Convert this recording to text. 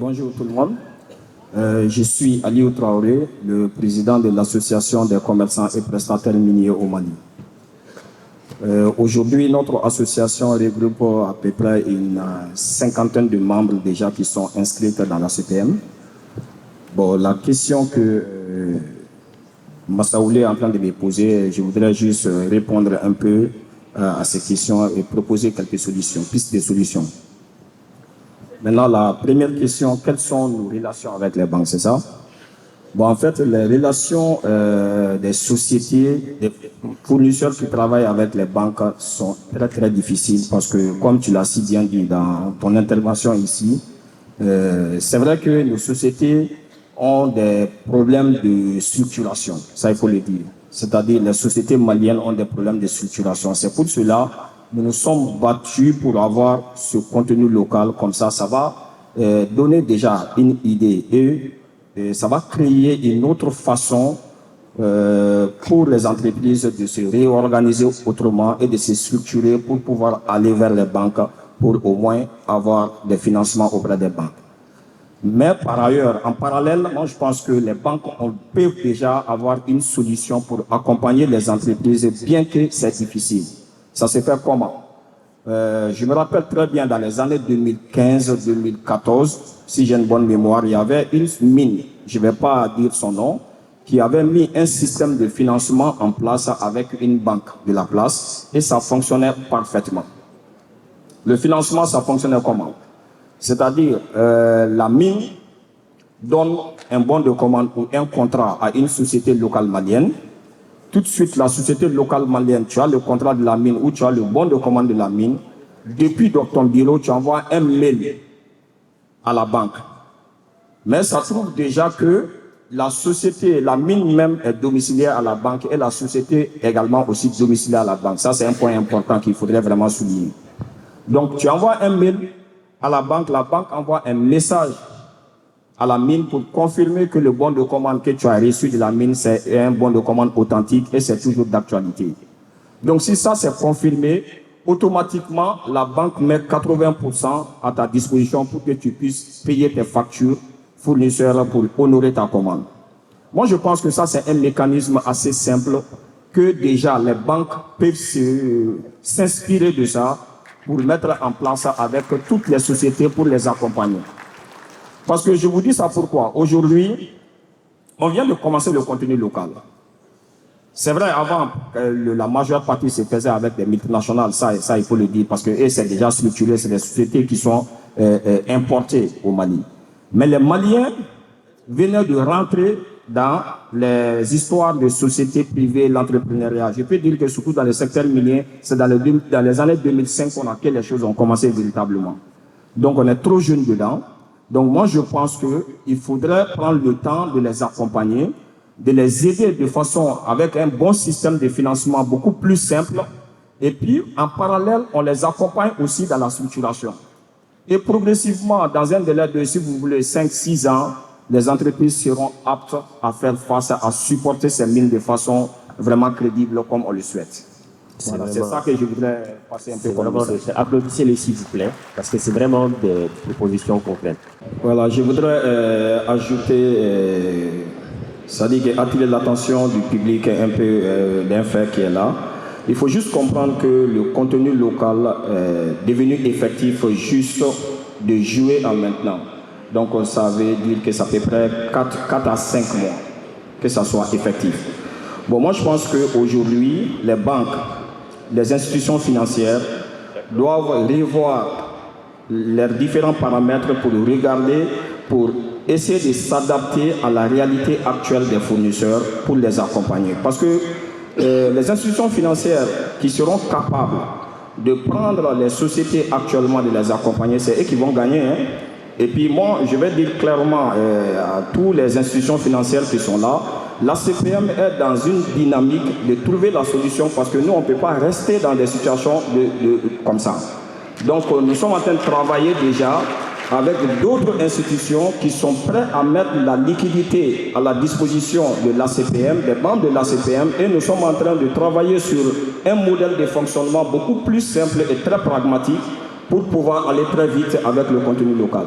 Bonjour tout le monde. Je suis Aliou Traoré, le président de l'association des commerçants et prestataires miniers au Mali. Aujourd'hui, notre association regroupe à peu près une cinquantaine de membres déjà qui sont inscrits dans la CPM. Bon, la question que Massaoulé est en train de me poser, je voudrais juste répondre un peu à ces questions et proposer quelques solutions, pistes de solutions. Maintenant, la première question, quelles sont nos relations avec les banques, c'est ça? Bon, en fait, les relations des sociétés, des fournisseurs qui travaillent avec les banques sont très, très difficiles parce que, comme tu l'as si bien dit dans ton intervention ici, c'est vrai que nos sociétés ont des problèmes de structuration, ça il faut le dire. C'est-à-dire les sociétés maliennes ont des problèmes de structuration. C'est pour cela nous nous sommes battus pour avoir ce contenu local. Comme ça va donner déjà une idée et ça va créer une autre façon pour les entreprises de se réorganiser autrement et de se structurer pour pouvoir aller vers les banques pour au moins avoir des financements auprès des banques. Mais par ailleurs, en parallèle, moi je pense que les banques peuvent déjà avoir une solution pour accompagner les entreprises, bien que c'est difficile. Ça se fait comment? Je me rappelle très bien dans les années 2015-2014, si j'ai une bonne mémoire, il y avait une mine, je ne vais pas dire son nom, qui avait mis un système de financement en place avec une banque de la place et ça fonctionnait parfaitement. Le financement, ça fonctionnait comment? C'est-à-dire, la mine donne un bon de commande ou un contrat à une société locale malienne. Tout de suite, la société locale malienne, tu as le contrat de la mine ou tu as le bon de commande de la mine. Depuis ton bureau, tu envoies un mail à la banque. Mais ça prouve déjà que la société, la mine même est domiciliée à la banque et la société également aussi domiciliée à la banque. Ça, c'est un point important qu'il faudrait vraiment souligner. Donc, tu envoies un mail à la banque envoie un message à la mine pour confirmer que le bon de commande que tu as reçu de la mine, c'est un bon de commande authentique et c'est toujours d'actualité. Donc si ça c'est confirmé, automatiquement la banque met 80% à ta disposition pour que tu puisses payer tes factures fournisseurs pour honorer ta commande. Moi je pense que ça c'est un mécanisme assez simple que déjà les banques peuvent s'inspirer de ça pour mettre en place avec toutes les sociétés pour les accompagner. Parce que je vous dis ça pourquoi? Aujourd'hui, on vient de commencer le contenu local. C'est vrai, avant, la majeure partie se faisait avec des multinationales, ça il faut le dire, parce que c'est déjà structuré, c'est des sociétés qui sont importées au Mali. Mais les Maliens venaient de rentrer dans les histoires de sociétés privées, l'entrepreneuriat. Je peux dire que surtout dans le secteur minier, c'est dans les années 2005 que les choses ont commencé véritablement. Donc on est trop jeunes dedans. Donc moi je pense qu'il faudrait prendre le temps de les accompagner, de les aider de façon avec un bon système de financement beaucoup plus simple. Et puis en parallèle, on les accompagne aussi dans la structuration. Et progressivement, dans un délai de, si vous voulez, 5-6 ans, les entreprises seront aptes à faire face, à supporter ces mines de façon vraiment crédible comme on le souhaite. Voilà, c'est ça que je voudrais passer un peu comme ça. Applaudissez-les s'il vous plaît, parce que c'est vraiment des propositions concrètes. Voilà, je voudrais ajouter, c'est-à-dire attirer l'attention du public un peu d'un fait qui est là. Il faut juste comprendre que le contenu local est devenu effectif juste de jouer en maintenant. Donc ça veut dire que ça fait près 4 à 5 mois que ça soit effectif. Bon, moi je pense qu'aujourd'hui, les banques, les institutions financières doivent revoir leurs différents paramètres pour regarder, pour essayer de s'adapter à la réalité actuelle des fournisseurs pour les accompagner. Parce que les institutions financières qui seront capables de prendre les sociétés actuellement, de les accompagner, c'est eux qui vont gagner. Hein. Et puis moi, je vais dire clairement à toutes les institutions financières qui sont là, la CPM est dans une dynamique de trouver la solution parce que nous, on ne peut pas rester dans des situations comme ça. Donc, nous sommes en train de travailler déjà avec d'autres institutions qui sont prêtes à mettre la liquidité à la disposition de l'ACPM, des banques de l'ACPM, et nous sommes en train de travailler sur un modèle de fonctionnement beaucoup plus simple et très pragmatique pour pouvoir aller très vite avec le contenu local.